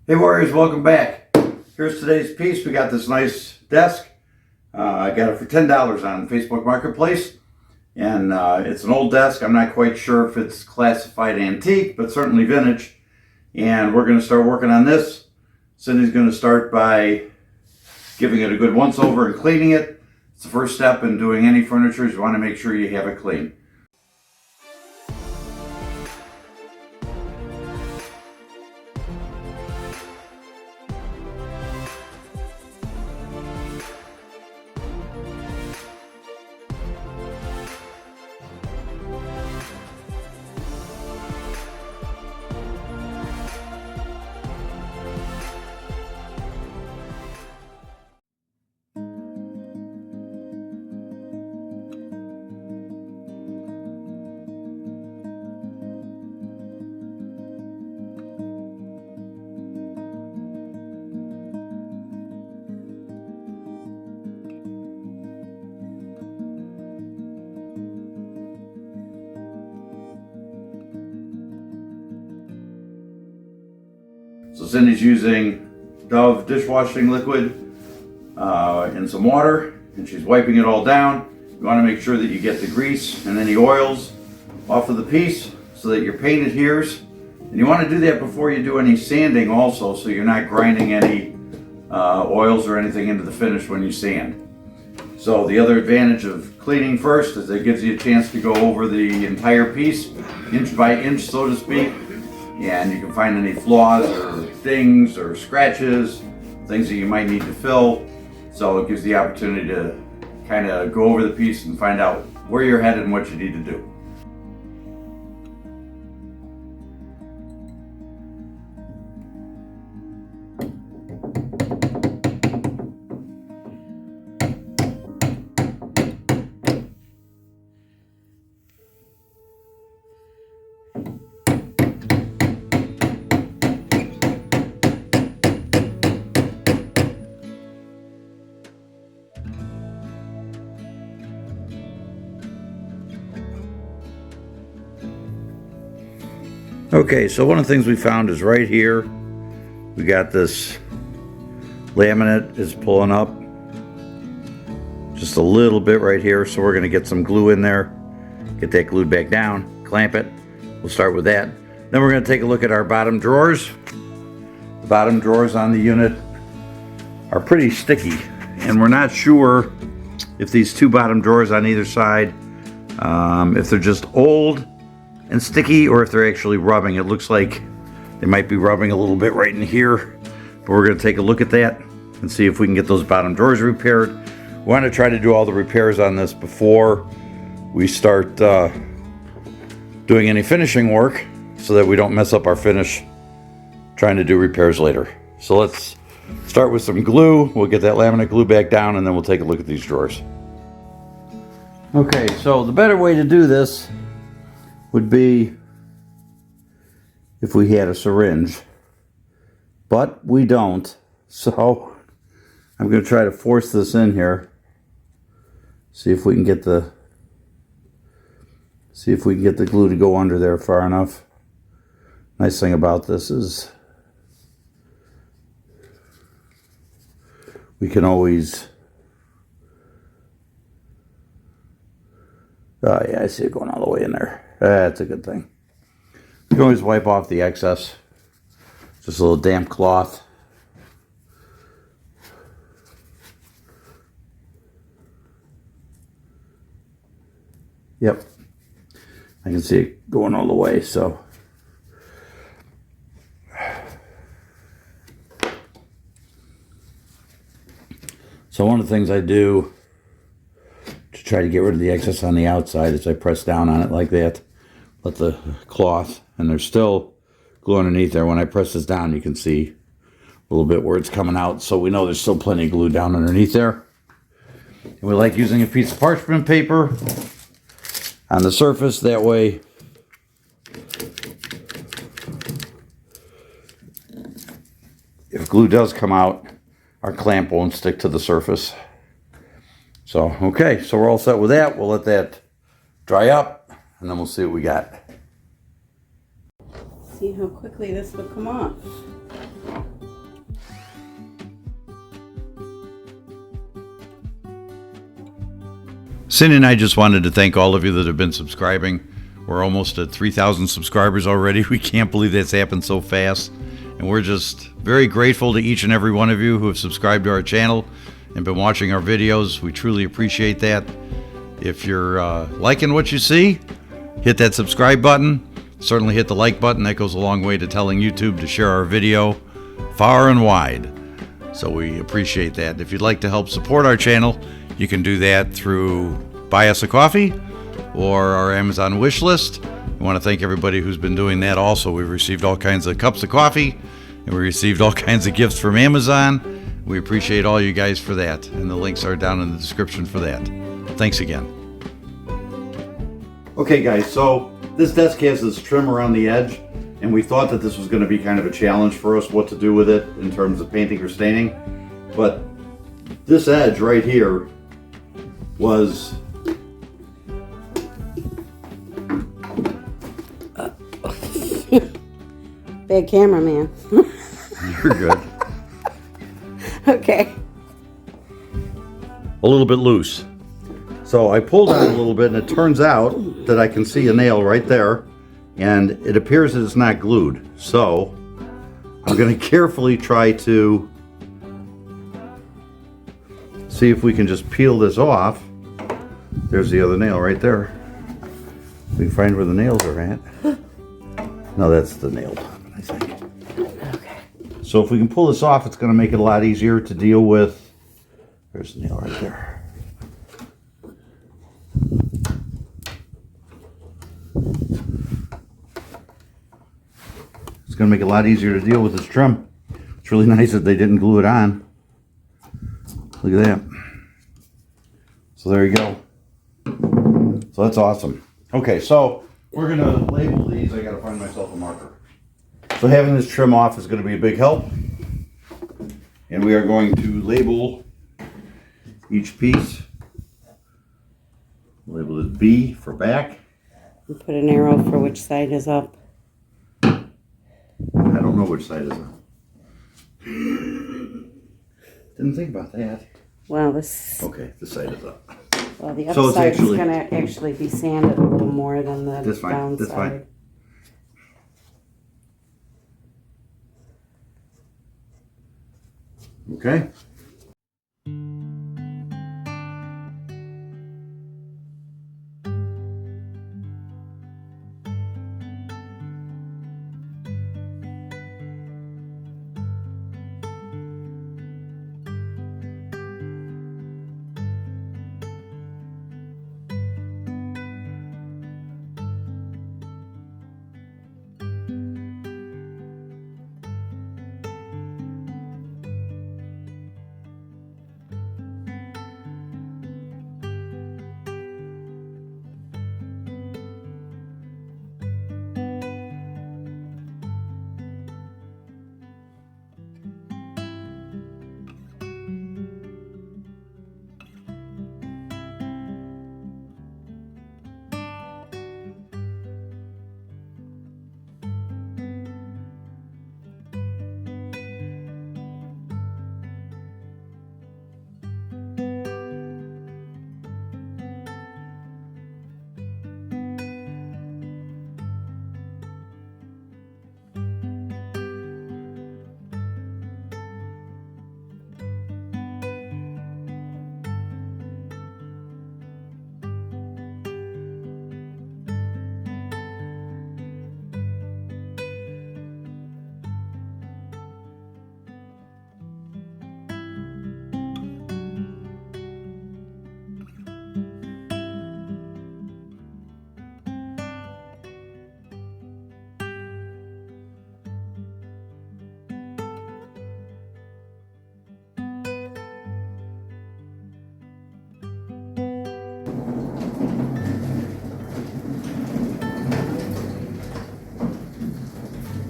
Hey Warriors, welcome back. Here's today's piece. We got this nice desk. I got it for $10 on Facebook Marketplace. And it's an old desk. I'm not quite sure if it's classified antique, but certainly vintage. And we're going to start working on this. Cindy's going to start by giving it a good once over and cleaning it. It's the first step in doing any furniture. You want to make sure you have it clean. So Cindy's using Dove dishwashing liquid and some water, and she's wiping it all down. You want to make sure that you get the grease and any oils off of the piece so that your paint adheres. And you want to do that before you do any sanding also, so you're not grinding any oils or anything into the finish when you sand. So the other advantage of cleaning first is it gives you a chance to go over the entire piece, inch by inch, so to speak. And you can find any flaws or dings or scratches, things that you might need to fill. So it gives the opportunity to kind of go over the piece and find out where you're headed and what you need to do. Okay, so one of the things we found is right here. We got this laminate is pulling up just a little bit right here, so we're going to get some glue in there, get that glued back down, clamp it. We'll start with that. Then we're going to take a look at our bottom drawers. The bottom drawers on the unit are pretty sticky, and we're not sure if these two bottom drawers on either side, if they're just old and sticky or if they're actually rubbing. It looks like they might be rubbing a little bit right in here, but we're going to take a look at that and see if we can get those bottom drawers repaired. We want to try to do all the repairs on this before we start doing any finishing work, so that we don't mess up our finish trying to do repairs later. So let's start with some glue. We'll get that laminate glue back down, and then we'll take a look at these drawers. Okay, so the better way to do this would be if we had a syringe, but we don't. So I'm going to try to force this in here. See if we can get the glue to go under there far enough. Nice thing about this is we can always, oh yeah, I see it going all the way in there. That's a good thing. You can always wipe off the excess. Just a little damp cloth. Yep. I can see it going all the way, so. So one of the things I do to try to get rid of the excess on the outside is I press down on it like that. Let the cloth, and there's still glue underneath there. When I press this down, you can see a little bit where it's coming out, so we know there's still plenty of glue down underneath there. And we like using a piece of parchment paper on the surface, that way if glue does come out, our clamp won't stick to the surface. So, okay, so we're all set with that. We'll let that dry up, and then we'll see what we got. See how quickly this would come off. Cindy and I just wanted to thank all of you that have been subscribing. We're almost at 3,000 subscribers already. We can't believe that's happened so fast. And we're just very grateful to each and every one of you who have subscribed to our channel and been watching our videos. We truly appreciate that. If you're liking what you see, hit that subscribe button. Certainly hit the like button. That goes a long way to telling YouTube to share our video far and wide. So we appreciate that. If you'd like to help support our channel, you can do that through Buy Us a Coffee or our Amazon wish list. We want to thank everybody who's been doing that also. We've received all kinds of cups of coffee and we received all kinds of gifts from Amazon. We appreciate all you guys for that, and the links are down in the description for that. Thanks again. Okay guys, so this desk has this trim around the edge, and we thought that this was going to be kind of a challenge for us what to do with it in terms of painting or staining. But this edge right here was bad cameraman. You're good. Okay. A little bit loose. So I pulled on it a little bit, and it turns out that I can see a nail right there, and it appears that it's not glued. So I'm going to carefully try to see if we can just peel this off. There's the other nail right there. We can find where the nails are at. No, that's the nail, I think. Okay. So if we can pull this off, it's going to make it a lot easier to deal with. There's the nail right there. It's going to make it a lot easier to deal with this trim. It's really nice that they didn't glue it on. Look at that. So there you go. So that's awesome. Okay, so we're going to label these. I got to find myself a marker. So having this trim off is going to be a big help. And we are going to label each piece. Label it B for back. And put an arrow for which side is up. I don't know which side is up. Didn't think about that. Well, this. Okay, this side is up. Well, the So up it's side is actually- going to actually be sanded a little more than the That's fine. down That's side. fine. Okay.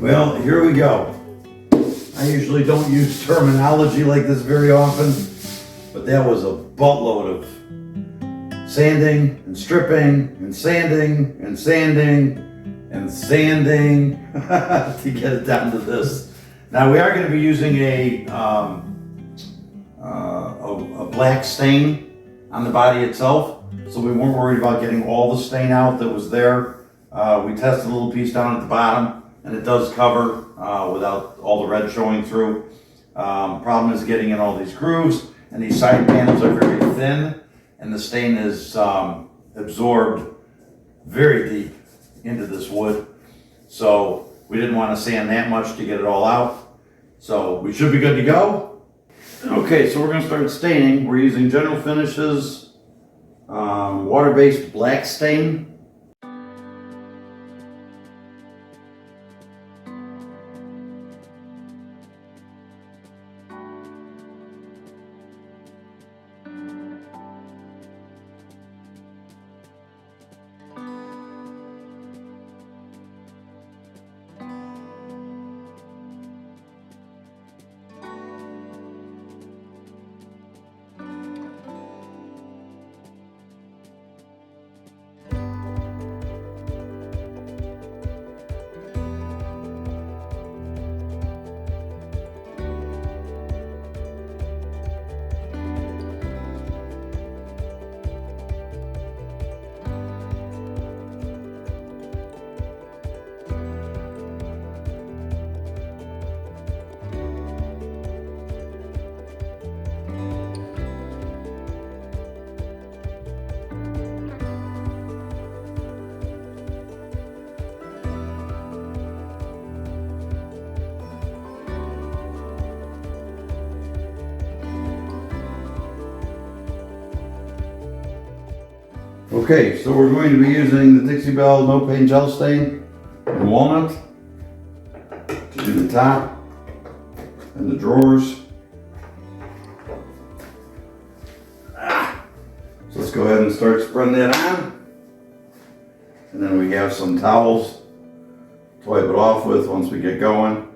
Well, here we go. I usually don't use terminology like this very often, but that was a buttload of sanding and stripping and sanding and sanding and sanding to get it down to this. Now we are going to be using a black stain on the body itself. so we weren't worried about getting all the stain out that was there. We tested a little piece down at the bottom, and it does cover without all the red showing through. Problem is getting in all these grooves, and these side panels are very thin, and the stain is absorbed very deep into this wood. So we didn't want to sand that much to get it all out. So we should be good to go. Okay, so we're going to start staining. We're using General Finishes water-based black stain. Okay, so we're going to be using the Dixie Belle No Paint Gel Stain in walnut to do the top and the drawers. So let's go ahead and start spreading that on. And then we have some towels to wipe it off with once we get going.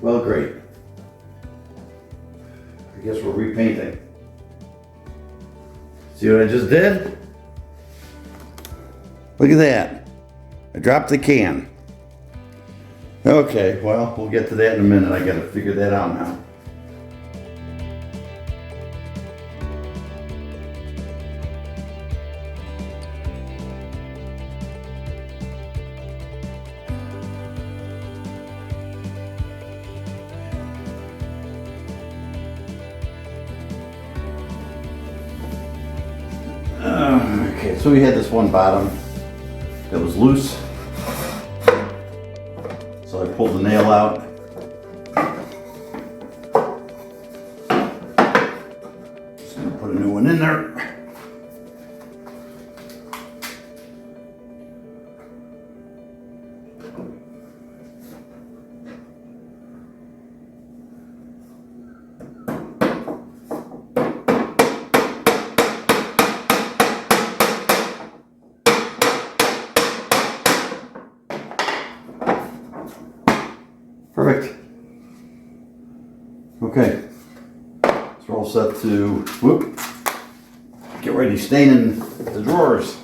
Well, great. I guess we're repainting. See what I just did? Look at that. I dropped the can. Okay, well, we'll get to that in a minute. I gotta figure that out now. Okay, so we had this one bottom that was loose. So I pulled the nail out. Just gonna put a new one in there. Perfect. Okay, so we're all set to get ready staining the drawers.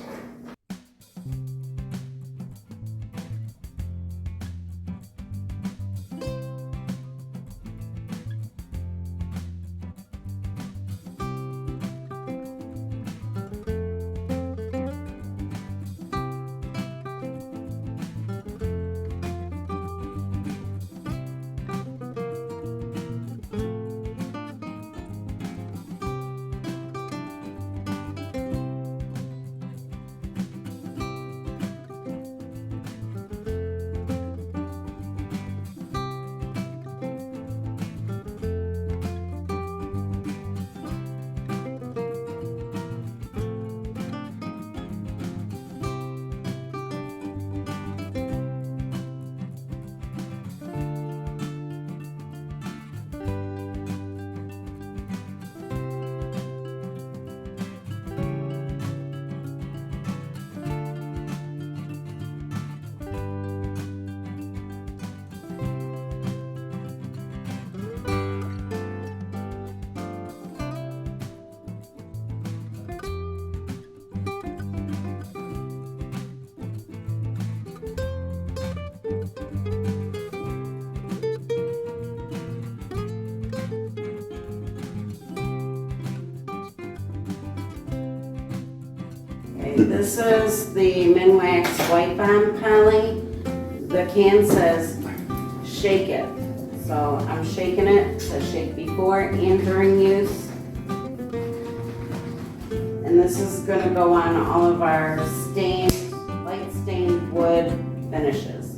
Okay, this is the Minwax White Bond Poly. The can says shake it. So I'm shaking it. It says shake before and during use. And this is gonna go on all of our stained, light stained wood finishes.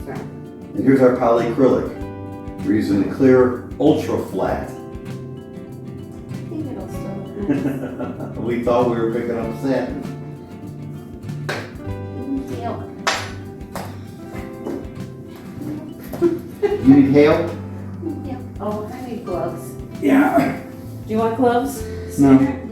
So, And here's our polyacrylic. We're using the clear ultra flat. I think it'll still look nice. We thought we were picking up satin. Feel You need hail? it. Yeah. Oh, I need gloves. Yeah. Do you want gloves? No. Sarah?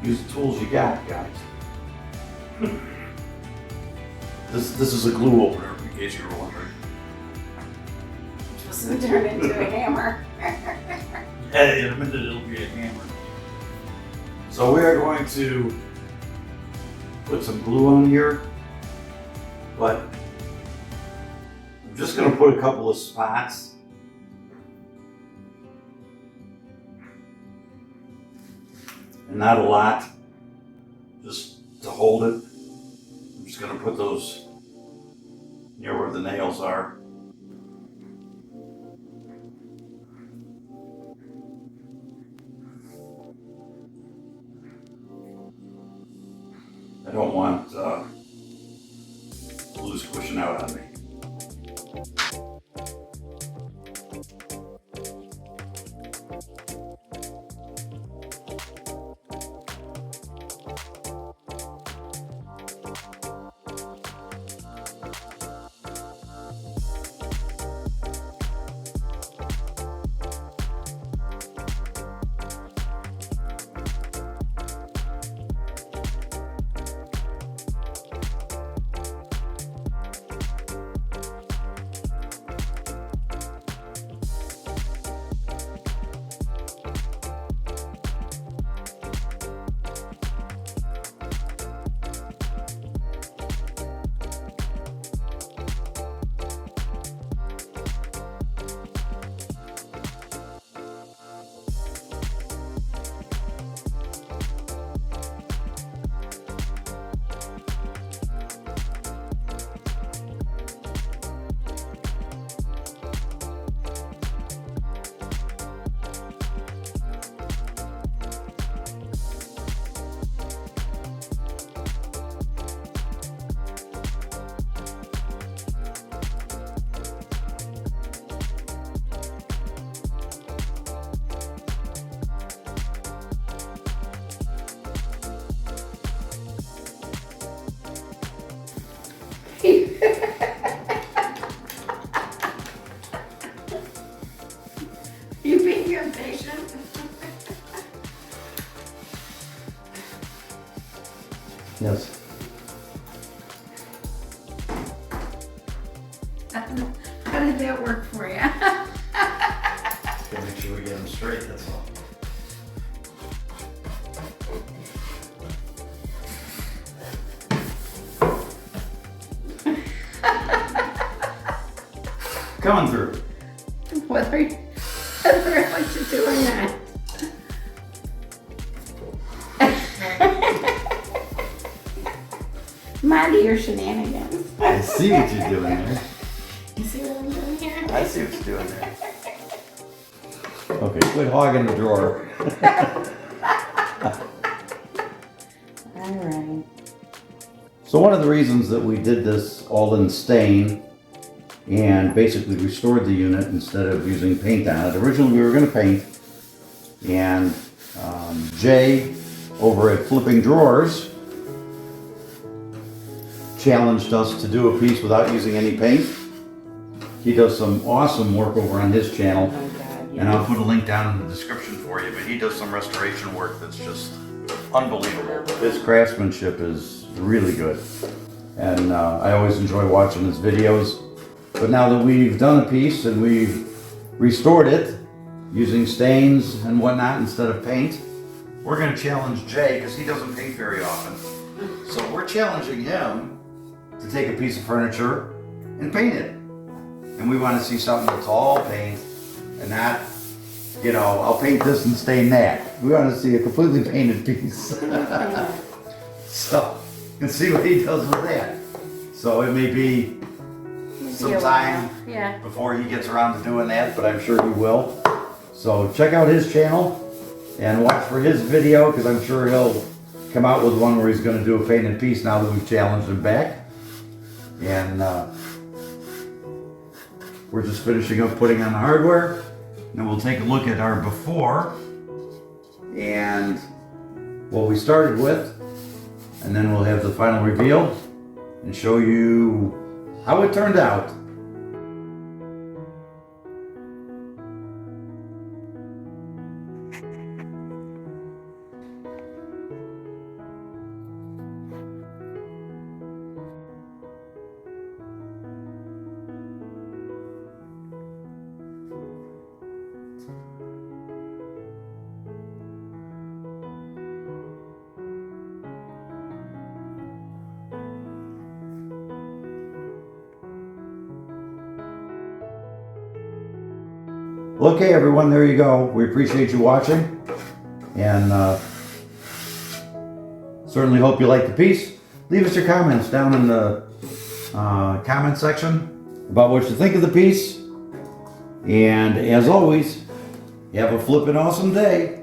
Use the tools you got, guys. This is a glue opener, in case you were wondering. Just to turn into a hammer. Hey, in a minute it'll be a hammer. So we are going to put some glue on here, but I'm just going to put a couple of spots. And not a lot, just to hold it. I'm just going to put those near where the nails are. I don't want glue squishing out on me. Yes. How did that work for you? Gotta make sure we get them straight, that's all. Coming through. Whether I like to do or not. Mind your shenanigans. I see what you're doing there. You see what I'm doing here? I see what you're doing there. Okay, quit hogging the drawer. All right. So one of the reasons that we did this all in stain and basically restored the unit instead of using paint on it. Originally we were going to paint, and Jay over at Flipping Drawers challenged us to do a piece without using any paint. He does some awesome work over on his channel, Oh God, and I'll put a link down in the description for you, but he does some restoration work that's just unbelievable. His craftsmanship is really good, and I always enjoy watching his videos. But now that we've done a piece and we've restored it using stains and whatnot instead of paint, we're going to challenge Jay because he doesn't paint very often. So we're challenging him to take a piece of furniture and paint it. And we want to see something that's all paint and not, you know, I'll paint this and stain that. We want to see a completely painted piece. So, and see what he does with that. So it may be some time Yeah. before he gets around to doing that, but I'm sure he will. So check out his channel and watch for his video, because I'm sure he'll come out with one where he's going to do a painted piece now that we've challenged him back. And we're just finishing up putting on the hardware. Then we'll take a look at our before and what we started with, and then we'll have the final reveal and show you how it turned out. Well, okay, everyone, there you go. We appreciate you watching, and certainly hope you like the piece. Leave us your comments down in the comment section about what you think of the piece. And as always, have a flippin' awesome day.